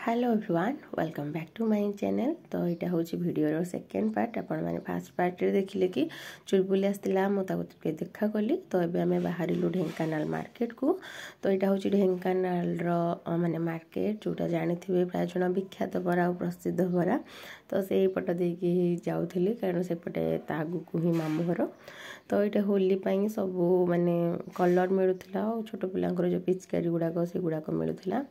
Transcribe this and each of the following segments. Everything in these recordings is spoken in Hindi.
Hello everyone welcome back to my channel. तो यहाँ हूँ वीडियो सेकेंड पार्ट। आपण मैंने फास्ट पार्ट रे देखिले कि चुलबुली आसला मुझे देखा कली। तो ये आम बाहर ढेंकानाल मार्केट को। तो यहाँ हूँ ढेंकानाल माने मार्केट जोटा जानी थे प्राय जन विख्यात बरा और प्रसिद्ध बरा। तो से पट देकी जाऊली कारण सेपटे आगू ही मामू घर। तो ये होली सबू माने कलर मिलूला और छोट पिलांकर जो पिचकारी गुड़ाक से गुड़ाक मिलूला।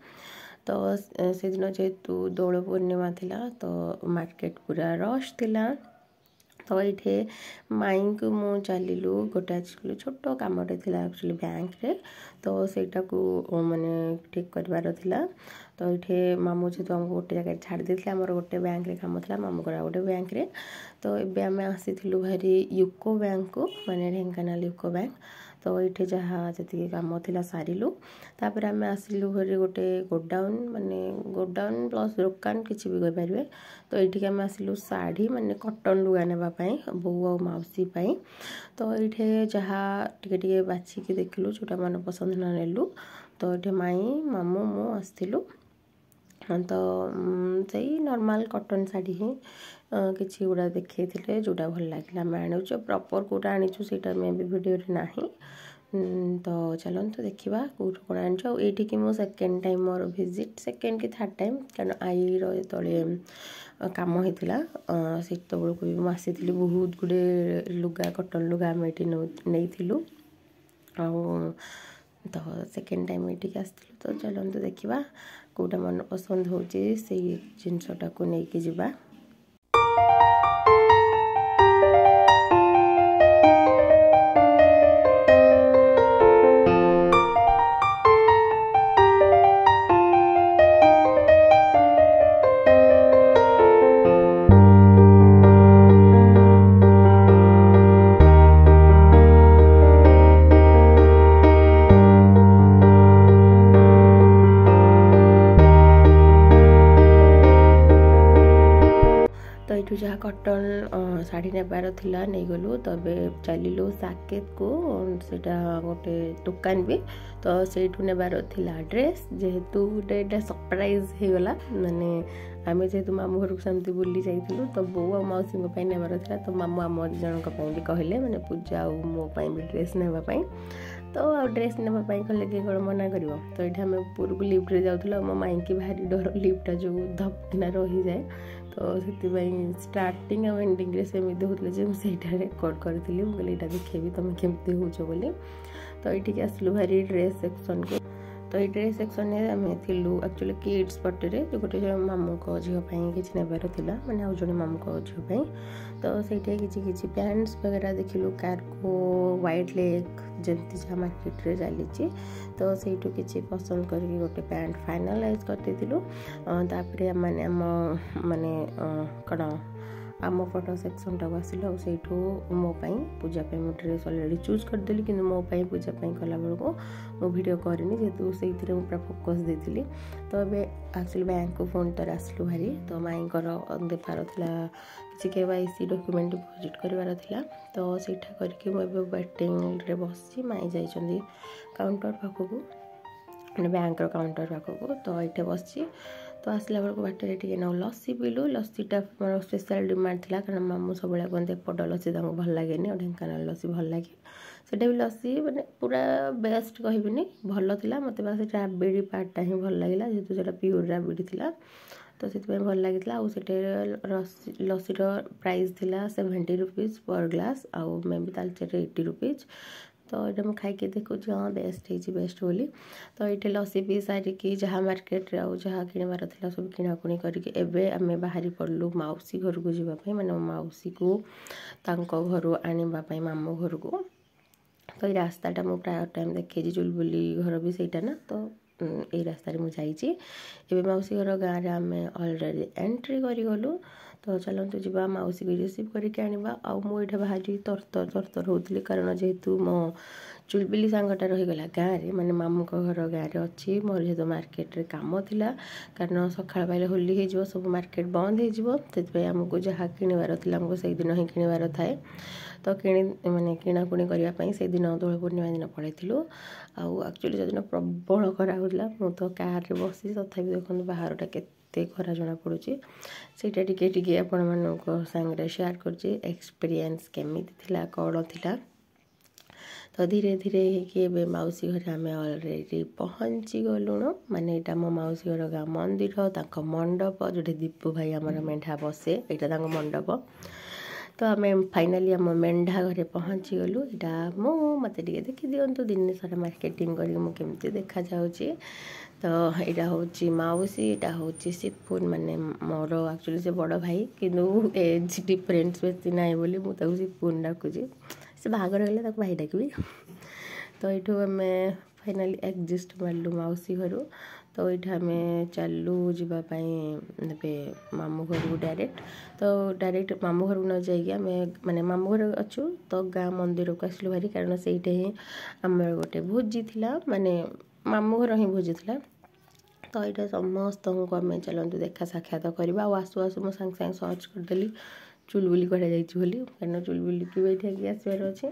तो से दिन जेहेतु दोल पूर्णिमा थिला तो मार्केट पूरा रश थिला। तो ये माई को मु चलू गोटे छोट कमटे थी एक्चुअली बैंक रे। तो सेटा को माने ठीक करवार थिला। तो ये मामू जेहतु आमको गोटे जगह छाड़ देते आमर गोटे बैंक रे काम था मामू घर गोटे बैंक रे। तो ये आम आसी भारी यूको बैंक को माने ढेंकानाल यूको बैंक। तो ये जहाँ जी कम था सारू तापर आम आसलु घरे गोटे गोडाउन माने गोडाउन प्लस दुकान किसी भी कहींपारे। तो ये आम आसलु शाढ़ी माने कटन लुगा नापी बो आ मौसी। तो ये जहाँ टे बाछिकी देखिलु जोटा मन पसंद न नेलु। तो ये माई मामू मु आसलु। तो सही नॉर्मल कटन शाढ़ी ही किसी गुड़ा देखते जोटा भल लगे आम आणुचु प्रॉपर कोटा आनीचु से वीडियो ना। तो चलते देखा कौट कौन आनीचु। ये मो second time more visit second कि थर्ड टाइम कारण आई रही कम होता से बेलू भी मुझे बहुत गुड़े लुगा कटन लुगा आम ये नहीं। तो सेकेंड टाइम ये आसलु। तो चलते देखा कौटा मन पसंद हो जिनसटा को लेकिन जावा। तो जहाँ कटन शाढ़ी नेबार थिला नहीं गलु। तो चलू साकेत को सेटा गोटे दुकान भी। तो सेठू नेबार थिला ड्रेस जेहेतु गोटे सरप्राइज हो गला माने आम जेहेतु मामू घर को सेमती बुली जाइलु। तो बो आ मौसी नेबार थिला। तो मामू आम दी जन भी कहले माने पूजा और मो भी ड्रेस नेबाई। तो आ ड्रेस नेबाई कहले कि कौन मना कर। तो ये आम ऊपर को लिफ्ट जाऊँ मो माई की भारी डर लिफ्टा जो धपकिना रही जाए। तो से स्टार्टिंग और एंडिंग सेमती होता है मुझे रेकर्ड करी मुझे देखेबी तुम केमती हो बोली। तो ये आसलु भारी ड्रेस सेक्शन को। तो ये ड्रेस सेक्शन में आम थिलु एक्चुअली किड्स पटे जो गोटे मामू को झीपाई किसी नेबार थिला माने आउ जड़े मामू को झीपाई। तो से किसी पैंट्स वगैरह देखिलु कार्गो वाइड लेग जमती जहाँ मार्केट रे चली। तो सेठू किसी पसंद करके गोटे पैंट फाइनालाइज करदेलु। तापर माने माने कौन आम फोटो सेक्शन टाक आसिलु से मोपाई पूजापाई मो ड्रेस अलरेडी चूज करदेली कि मोपाई पूजापाई कला बेलू मो भिडियो करनी जेहेतु से पूरा फोकस देती। तो ये एक्चुअली बैंक को फोन तर आसलु भारी। तो माई देवार किसी KYC डॉक्यूमेंट डिपोजिट करार था। तो सीटा करके मुझे वेटिंग रे बसी माई जाइए काउंटर पाखक मैंने बैंक काउंटर पाखक। तो ये बसी तो आसला बेलू बाटर टे ना लस्सी पीलु। लस्सीटा मोर स्पेशल डिमांड था कारण मामू सब कहते एपट लस्सी भल लगे ढेंकानाल लस्सी भल लगे। सेटा भी लस्सी मैंने पूरा बेस्ट कहबिनी भल था मत बस राबिड़ी पार्टा ही भल लगे जेहतु से प्योर राबिड़ी था। तो से भल लगी लस्सीर प्राइस थिला 70 रुपीज पर ग्लास आउ मे भी तालचेर 80 रुपीज। तो ये मुझे खाई देखो हाँ बेस्ट है बेस्ट बोली। तो ये लस्सी पी सारिकी जहाँ मार्केट रे आउ जहाँ किणवार था सब किणाकुणी करके एबे आमे बाहरी पड़लु मौसी घर को जावाई माने मौसी को तांको घर आने मामू घर को। तो ये रास्ताटा मुझे प्राय टाइम देखे चुलबुली घर भी सहीटा ना। तो ये रास्तार मुझे मौसी घर गाँव में आम अलरेडी एंट्री कर गलु। तो चलतु जा मौसी को रिसीव करके आनिबा आ मुझे भारी तरतर होती कारण जेहेतु मो चुलबिली सांगटा रहीगला गाँव में माने मामू को घर गाँव में अच्छी मोर जेहेतु मार्केट रे काम थिला कारण सकाळ पाइले होली हो सब मार्केट बंद हो आमको जहाँ किणवार था आमको से दिन ही किणवार थाए तो किणी माने किणाकुणी करने से दिन दोल पूर्णिमा दिन पलैलु आक्चुअली से दिन प्रबल खरा होता मु तो कार बसी तथापि देखो बाहरटा के खरा जना पड़ुची सेटा टिके आपण मानक सांगे शेयर कर एक्सपीरियंस केमिति थिला कौन थिला। तो धीरे धीरे कि मौसी घर आम अलरेडी पहुँची गलुण माने यहाँ मो मौसी घर गाँ मंदिर मंडप जो दीपू भाई आम मेढ़ा बसे यहाँ मंडप तो आम फाइनाली आम मेढ़ा घरे पहुँची गलु यहाँ मत देखी दिंतु दिन सारा मार्केटिंग करके देखा जाऊँगी। तो यहाँ हूँ मौसी यहाँ हूँ सिपुन माने मोर एक्चुअली से बड़ भाई किंतु एज डिफरेन्स बेसी ना बोली मुझे सिपुन डाकुची से बाहागर गले भाई डाकबी। तो ये आम फाइनाली एडजस्ट मारू मौसी घर तो ये आम चलू जावाई मामू घर को डायरेक्ट मामू घर न जाइए माने मामू घर अच्छु तो गाँ मंदिर को आसलु भारी कारण से ही आम गोटे भोजी थिला माने मामू घर ही भोजी थिला। तो यहाँ समस्त को आम चलतु देखा साक्षात करवा आसु आसु मुझे सांगे सांगे सर्च करदेली चुलबुली कड़े जाइए कारण चुलबुली की बैठे आसबार अच्छे।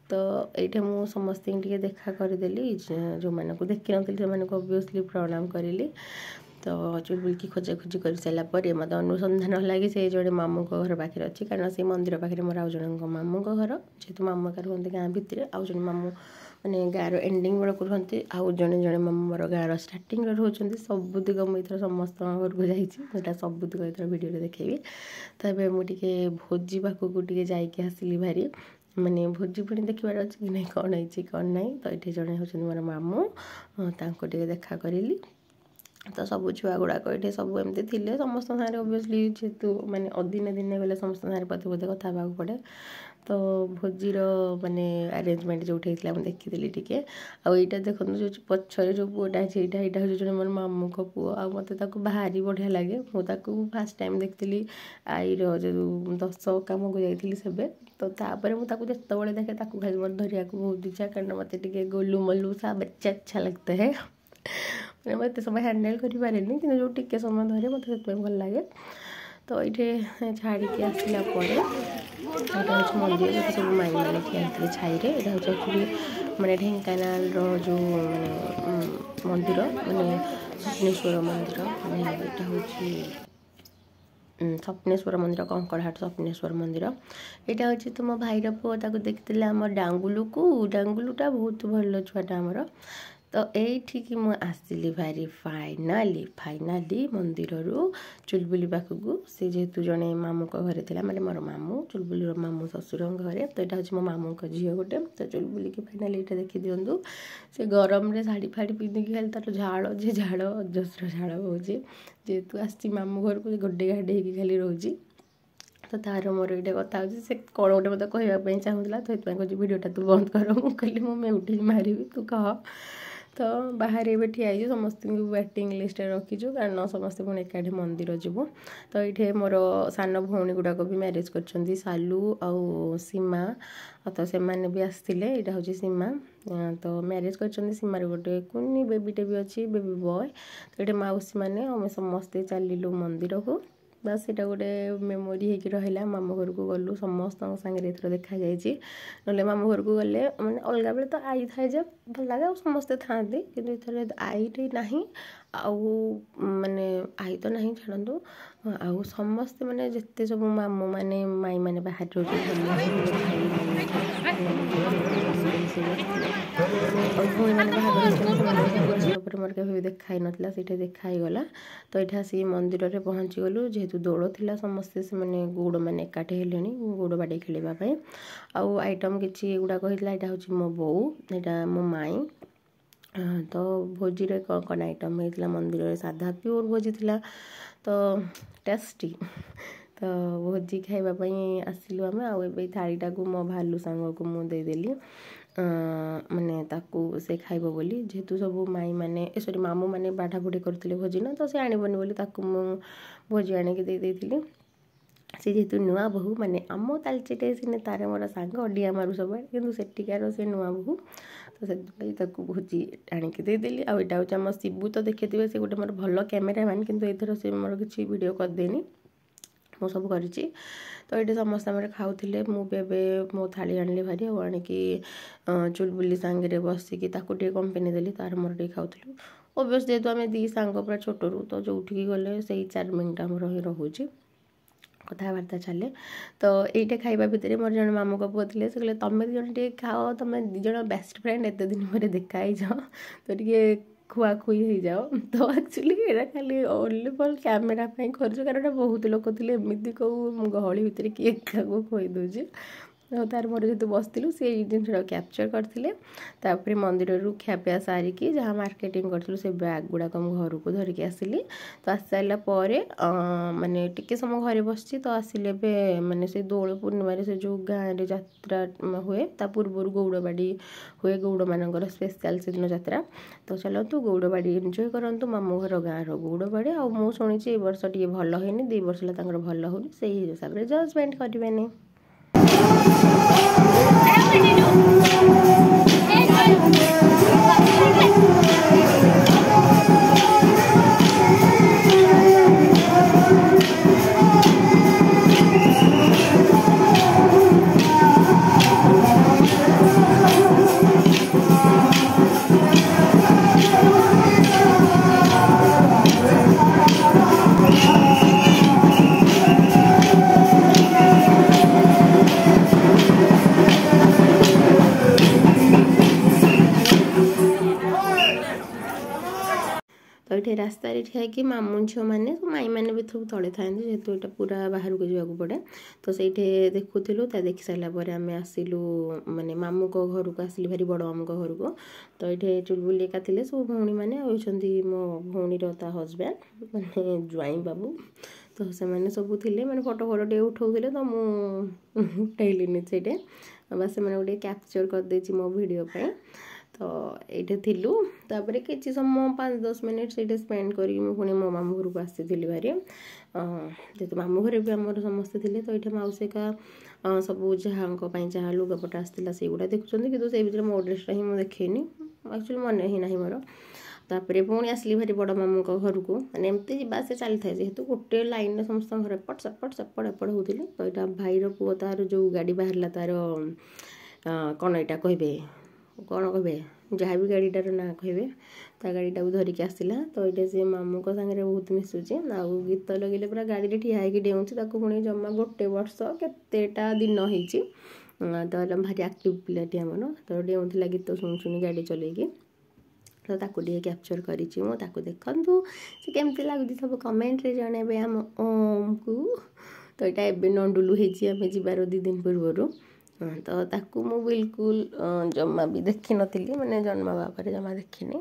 तो ये मुझे समस्त देखा करदेली जो मैंने देखी नी से ऑब्वियसली प्रणाम करी। तो चुलबुल की खोजाखोजी कर सारापर मत अनुसंधान लगे से जोड़े मामू को घर पाखे अच्छी कारण से मंदिर पाखे मोर आउ जन मामू को घर जेहतु मामू का रुहते गाँ भितर आउ जन मामू माने गाँव एंडिंग बेलू रुहते आउ जड़े जड़े मामू मोर गाँव स्टार्टिंग रोचे सबुतिक मुझे समस्त घर को जाइए सबुतिक ये भिडियो देखी। तो ये मुझे भोजी पाखक जाइए आसली भारी माने भोजी पुणी देखबार अच्छे कि नहीं कौन है कौन ना। तो ये जड़े हूँ मोर मामू टे देखा करी तो सब छुआ गुड़ाक ये सब एमती थे समस्त सारे ऑब्वियसली जेहेतु माने अदिने दिने गले समस्त सारे पदे पदे कथा पड़े। तो भोजीर माने अरेंजमेंट जो उठे मुझे देखी टी आईटा देखो जो पचर जो पुआटा यहाँ हूँ जो मोर मामू को पुओ आ मत भारी बढ़िया लगे मुझे फास्ट टाइम देखी आईर जो 10 काम को जाइली से तो तापर मुझे जिते देखे खाली मोर धरिया बहुत इच्छा कारण मत गोलू मल्लू सा बच्चा अच्छा लगता है मैंने मत समय हैंडल करें कि जो टिके समय धरे मत भल लगे। तो ये छाड़ी आसला यहाँ हूँ मंदिर जो सब माई मैंने खिया छाई यहाँ हूँ एक्चुअली मैंने ढेंकानाल जो मंदिर माने स्वप्नेश्वर मंदिर माने यहाँ हूँ स्वप्नेश्वर मंदिर कंकड़हाट स्वप्नेश्वर मंदिर यहाँ हूँ तुम भाईर पुओ देखते आम डांगुलूटा बहुत भल छुआटा आमर। तो ये मुझे आसली भारी फाइनाली मंदिर चुलबुली पाखक से जेहेतु जड़े मामू को घरे थी माने मोर मामू चुलबुली मामू ससुर घरे। तो यहाँ हूँ मो मामू को झील गोटे तो चुलबुली की फाइनाली ये देखी दिंतु से गरम रे शाढ़ी फाड़ी पिंधिकी खाली तार झाड़ जे झाड़ अजस्र झाड़ होचे जेहेतु आसी मामू घर को गड्डे गाडे होगी खाली रोची। तो तार मोर ये कथा से कौन गोटे मत कहवाई चाहूला तो ये भिडियोटा तू बंद कर कहली मुझे उठी मारि तू कह। तो बाहर ये ठिया समस्त वेटिंग लिस्ट रखीचु कारण समस्त पुणी एकाठी मंदिर जीवु। तो ये मोर सान भौणी गुड़ाक भी मैरेज कर सालू आउ सीमा तो से मैंने भी आसते यहाँ हूँ सीमा तो मैरेज कर सीमार गोटे कुनी बेबीटे भी अच्छी बेबी बॉय। तो ये मौसी मैंने आम समस्ते चलू मंदिर को बस यहाँ गोटे मेमोरी होगी रहा मामू घर को गलु समस्त सागर एथर देखा जाइए ना मामू घर को गले मैंने अलग बेले तो आई थाए जब भल लगे समस्ते था कि आईटे ना माने आई तो ना छाड़ू आउ समस्ते मैंने जिते सब मामू मैंने माई मैंने बाहर भूई मैंने बाहर मोर के देखाई नाला से देखाई गला। तो ये आसिक मंदिर में पहुँची गलु जेहेतु दोल थिला समस्ते से मैंने गुड़ मैंने एकाठी हेले गुड़ बाड़े खेलवाई आउ आइटम किसी गुड़ाक होता यहाँ हूँ मो बो यहाँ मो माई। तो भोजी रे कौन आइटम होता मंदिर में साधा प्योर भोजी थिला तो टेस्टी। तो भोजी खावाई आसलु आम आए थालीटा को मो भालू सांग को मुदेदेली माने ताकू से खाइब बोली जेहेतु सब माई माने सॉरी मामू माने बाढ़ा बुढ़ी करते भोजी ना तो से आणबनी बोली ताकू मु भोजी आनिकी दे देइथिली। से जेहेतु नुआ बोहू माने आम तालचेटे सिने तार मोर सांग अडिया मारू सब कि सेठिकार से नुआ बोहू तो से भोजी आणिकी देदेली आईटा हूँ आम शिबू तो देखिए से गोटे मोर भल कैमेरामैन किंतु एथर से मोर किसी वीडियो करदेनी मु सब करी तो ये समस्त खाऊे मुझे मो थाली आनी भारी आणिकी चुलबुली सांगे बसिकी कंपनी देली तार मोर टे खाऊलु ओबियस जेहेतु आम दी सांग पूरा छोटू तो जो गले से 4 मिनट आम रोचे कथबार्ता चले तो ये खाइबा भितर मोर जन मामू को पुआ थे कहले तुम दिज टे खाओ तुम दिज बेस्ट फ्रेंड एत दिन पर देखाई जाओ तो टे खुआखुई हो जाओ तो एक्चुअली ये खाली ओनली फॉर कैमेरा कर कारण बहुत लोक थे एमती कौ गहली भितर किए क्या खुई दूचे तार मोर जेहतु बसलु से जिन कैप्चर करते मंदिर खियापिया सारिकी जहाँ मार्केटिंग करूँ से बैग गुड़ाक घर को धरिकी आसिली तो आसी सारापर माने टिके समय घरे बस तो आसिले माने से दोल पूर्णिम से जो गाँव में यात्रा हुए ता पूर्व गौड़बाड़ी हुए गौड़ मान स्पेशल से दिन यात्रा तो चलतु गौड़बाड़ी एंजॉय करतु मामू घर गाँव गौड़बाड़ी आ मुझे शुणी वर्ष टे भल होनी 2 वर्ष है भल होनी से हिसाब से जजमेंट करें तो ये रास्त ठिया कि मामू झील मैंने माई मैंने भी सब तले था जेहेतु यहाँ पूरा बाहर को जावाक पड़े तो से देखुलू देखी सारापर आम आसिलु माने मामू को घर को आसिली भारी बड़ मामू को घर को तो ये चुलबुली एका थे सब भौणी मैंने होती मो भौणीर ता हजबैंड माने ज्वाई बाबू तो से मैंने सब थे मैंने फोटो फोटो टे उठाऊे तो मुठेलिनी से बस मैंने गोटे कैप्चर करदे मो वीडियो पे तो ये थिलु तापर किसी समय 5-10 मिनट से स्पेंड करी पुणी मो मामू घर को आसी भारी जेहतु मामू घर भी आम समस्ते थे तो ये मौसी का सब जहाँ जहाँ लुगापटा आसाला से गुड़ा देखुं कि से भर मो ड्रेसटा ही मुझे देखेनी एक्चुअली मन ही ना मोर तापर पुणी आसली भारी बड़ मामू घर को मैंने एमती जावा से चली था जेहेतु गोटे लाइन समस्त घर एपट सेपट होते तो यहाँ भाईर पुओ तार जो गाड़ी बाहर तार कौन यहाँ कहे कौन कहे जहाँ भी गाड़ीटार ना कहे ता गाड़ीटा को धरिकी आसला तो ये सी मामू को सागर बहुत मिसुचे आ गीत लगे पूरा गाड़ी ठिया डेऊँच पुणी जमा 1 वर्ष केतेटा दिन होती तो भारी आक्टिव पिलाटी आमर तो डेऊँला गीत शुणी गाड़ी चलैकी तो ताकू कैप्चर करी देखु से केमती लगुच सब कमेंट रे जनइबे आम ओम को तो यहाँ एवं नंडुलु होमें जीवार 2 दिन पूर्वर तो ताकू मु बिल्कुल जमा भी देखी नी मैंने जन्म बापर जमा देखनी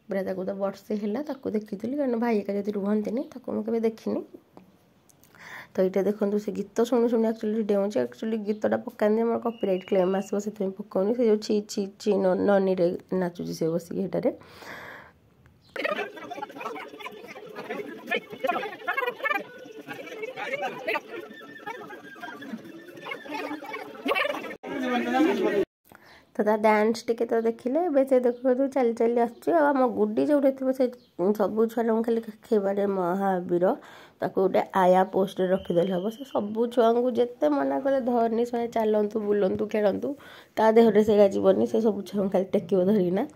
पूरा ताकू तो वर्षे है ताकू देखी कारण भाई का जब रुहती मुझे देखनी तो ये देखो से गीत शुणी शुणी एक्चुअली डेऊँच एक्चुअली गीतटा पकानी आम कॉपीराइट क्लेम आसो से पकाउनी से जो ची ची ची ननी नाचुची से बसिकी हेटारे तो डांस टिके तो देखिले से देखो चली चली आम गुडी जो थी से सब छुआ खाली खेबारे महावीर ताको गोटे आया पोस्ट रखीदेले हम से सब छुआ को जिते मना कले धरनी से चलतु बुलतु खेलतु ता देहरे से जीवनी से सब छुआ खाली टेक धरिना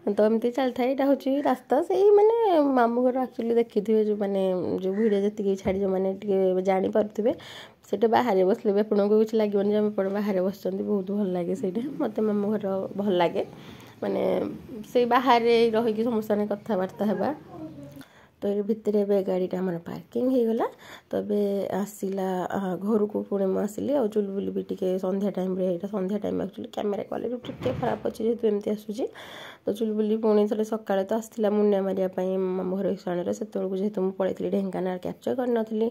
तो एमती चलता है यहाँ हूँ रास्ता से मैंने मामू घर एक्चुअली देखी थे जो मैंने जो भिडियो जी छाड़ी जो मैंने जापे से बाहर बसले आपको कुछ लगे जब आप बाहर बस बहुत भल लगे से मत मामू घर भल लगे माने से बाहर रही समस्त कथबार्ता है तो ये भितर ए गाड़ीटा आम पार्किंग हो गला तो आसला घर को पुणे मुझे आसली आ चुलबुली भी टे संध्या टाइम संध्या टाइम एक्चुअली कैमेरा क्वालिटी टे खराब अच्छे जेहतु एमती आसूँ तो चुलबुली पुणी थे सकाଳେ तो आसला मुंडिया मारिया मामू घर विषाण से जेहतु मुझे पलैली ढेଙ୍କାନାଳ कैप्चर करनी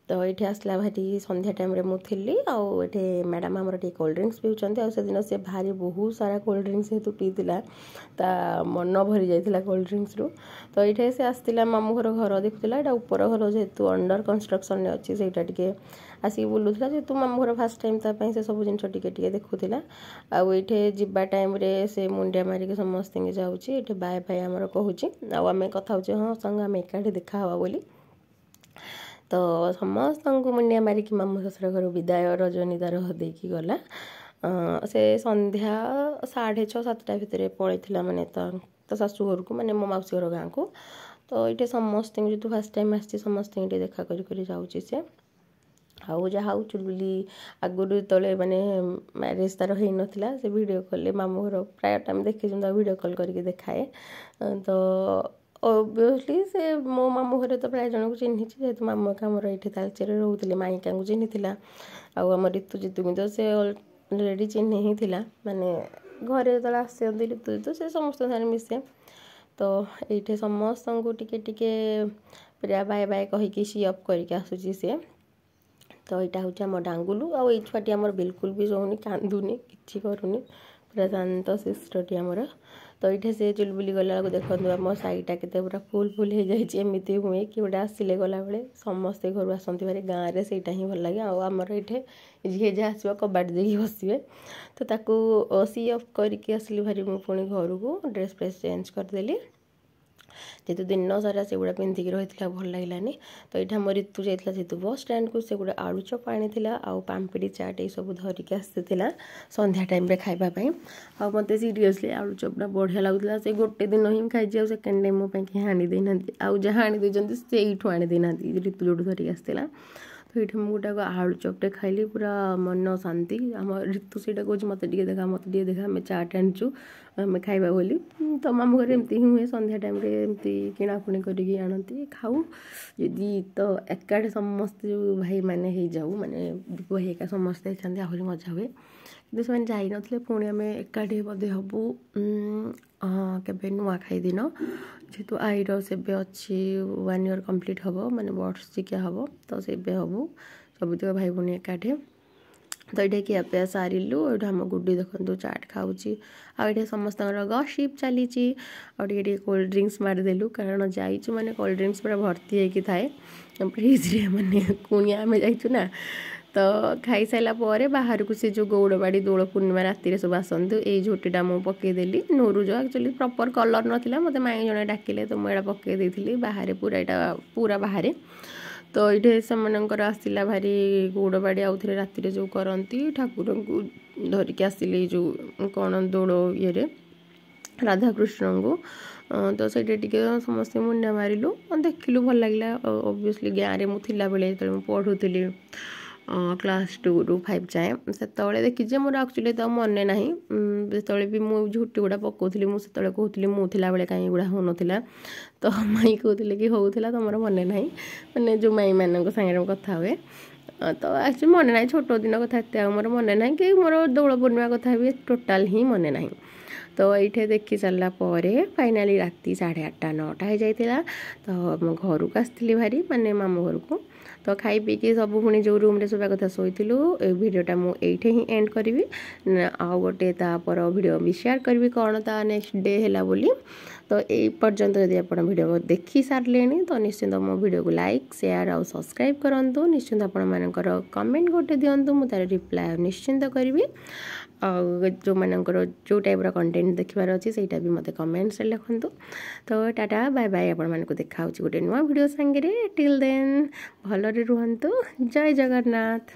तो ये आसला भारी संध्या टाइम मुझे आउे मैडम आमर टे कोल्ड ड्रिंक्स पीछे आ दिन से भारी बहुत सारा कोल्ड ड्रिंक्स जेहतु पीला ता मन भरी जाता कोल्ड ड्रिंक्स रु। तो ये से आसला मामू घर देखुला यहाँ ऊपर घर जेहतु अंडर कंस्ट्रक्शन अच्छी से आसिक बुलूला जेहतु मामू घर फास्ट टाइम तापाई से सब जिन टे देखुला आठे जावा टाइम से मुंडिया मारिक समस्त जाऊँगी ये बाय बाय आमर कहूँ आम कथा हाँ संग आम एकाठी देखा हवा बोली। तो समस्त को मुंडिया मारिक मामू शशुर घर विदाय रजनी तार देकी गला से संध्या 6:30-7टा भितर पलैला माने तो शाशु घर को माने मो मौसी घर गाँव को। तो ये समस्त जो फास्ट टाइम आसी समस्त देखा कर जाऊँगी से आउ जहाँ चुलबुली आगुरी तले माने मैरिज तार हो नाला से वीडियो कॉल मामू घर प्राय टाइम देखी वीडियो कॉल करके देखाए। तो ओबियसली से मो मामू घर तो प्राय जन को चिन्ही जेहतु मामू आमर ये तालचेर रोते माइका को चिन्ही आम ऋतु जीतु भी तो से अलरेडी चिन्ही ही थिला माने घरे जो आसती ऋतु जीतु से समस्त सारे मिसे। तो ये समस्त को टिके पूरा बाय बाय कहीकि सी अप करके आसूची सी। तो यहाँ हूँ आम डांगुलू आ छुआटी आमर बिल्कुल भी सोनी कांदुनी कि करूनी पूरा शांत शिष्टी आमर। तो ये से चुलबुली गला देखो आम साईटा के पूरा फुल फुल हो जाती हुए कि गोटे आसिले गला बेले समस्ते घर आसती भारी गाँव में सहीटा ही भल लगे आमर ये जी जहाँ आसो कबाट देकी बसवे। तो ताकू सी अफ करके आसली भारी मुझे पुणी घर को ड्रेस फ्रेस चेंज करदेली जेहतु दिन सारा से गुड़ा पिंधिकी रही भल लगे। तो यहाँ मोर ऋतु जाता जेहतु बस स्टैंड को से गोटे आलू चप आनी आउ पाम्पड़ी चाट ये सब धरिकी आसती संध्या टाइम रे खाइबापी आ मत सीरीयसली आलू चपटा बढ़िया लगुला से गोटे दिन ही खाई सेकेंड टाइम मो हाणी देना आउ जहाँ आनी देते से आनी देना ऋतु जो धरिकी आसला। तो ये मुझे गोटे आलू चपटे खाइली पूरा मन शांति आम ऋतु से कहे मत देखा आम चाट आनीचु आम खाइबा बोली। तो मामू घर एमती ही हुए संध्या टाइम एमती किणाकुणी करके आनती खाऊ यदि तो एकाठे समस्ते जो भाई मैंने हो जाऊ माने दीप भाई एका समस्ते चाहते आहरी मजा हुए कि से जाई नथिले पुणी आम एकाठे बधे हबू केबे नुआखाई दिन जेहेतु आईर से अच्छी 1 year कंप्लीट हम माने वर्षिकिया हम तो से हबू सबुत भाई भौणी एकाठे। तो ये ଖିଆପିଆ सारू ये आम गुड्डी देखो चाट खाऊँ आए समस्त गसिप चली टे कोल्ड ड्रिंक्स मारिदेलु कारण जाइचु माने कोल्ड ड्रिंक्स पूरा भर्ती होगी थाए फ्रिज रे माने कुणिया आम जाइचु ना। तो खाई सारा पर बाहर को से जो गौड़बाड़ी दोल पूर्णिमा राति सब आसतु ये झोटीटा मुझे पकईदेली नोरुज एक्चुअली प्रॉपर कलर नाला मत माई जड़े डाकिले तो मुझे पकईदी बाहर पूरा यहाँ पूरा बाहर। तो ये से आसला भारी गौड़बाड़ी आउ थे राति जो करती ठाकुर को धरिकी आसिले जो कौन दोल ये राधाकृष्ण को। तो से समस्त मुंडा मारिलु देखिलु भल लगे ओबियसली गाँव में मुझे बेले जो पढ़ुली क्लास 2 ରୁ 5 जाए से देखी मोर एक्चुअली तो मन ना जो भी मुझे झुटी गुड़ा पकाउली मुझे कहती मुझा बेले कहीं गुड़ा हो नाला। तो माई कहते कि होता तुम मन ना मैंने जो माई मान सागर कथा हुए तो एक्चुअली मन ना छोट दिन कथा एत मोर मन ना कि मोर दोल पूर्णिमा कथा भी टोटाल ही मन ना। तो ये देखी सारा फाइनाली राति 8:30-9टा हो जाता। तो मो घर को आसती भारी माने मामू घर को। तो खाई पीकी सब पुणी जो रूम रे सोवा कथा शोलू भिडटा मुझे ही एंड करी आउ गोटे तापर भिडियो भी शेयर करी कौन ता नेक्स्ट डे है बोली। तो यही पर्यंत यदि आप भिडियो देखी सारे तो निश्चिंत मो भिडियो को लाइक शेयर और सब्सक्राइब करूँ निश्चिंत आपंकर कमेंट गोटे दिंतु मुझे रिप्लाई निश्चिंत करी जो मानकर जो टाइप कंटेंट देखिबार अच्छी सेटा भी मत कमेंट्स लिखु। तो टाटा बाय बाय आपण देखा गोटे नुआ वीडियो सांगे टिल देन भलरे रुहंतु जय जगन्नाथ।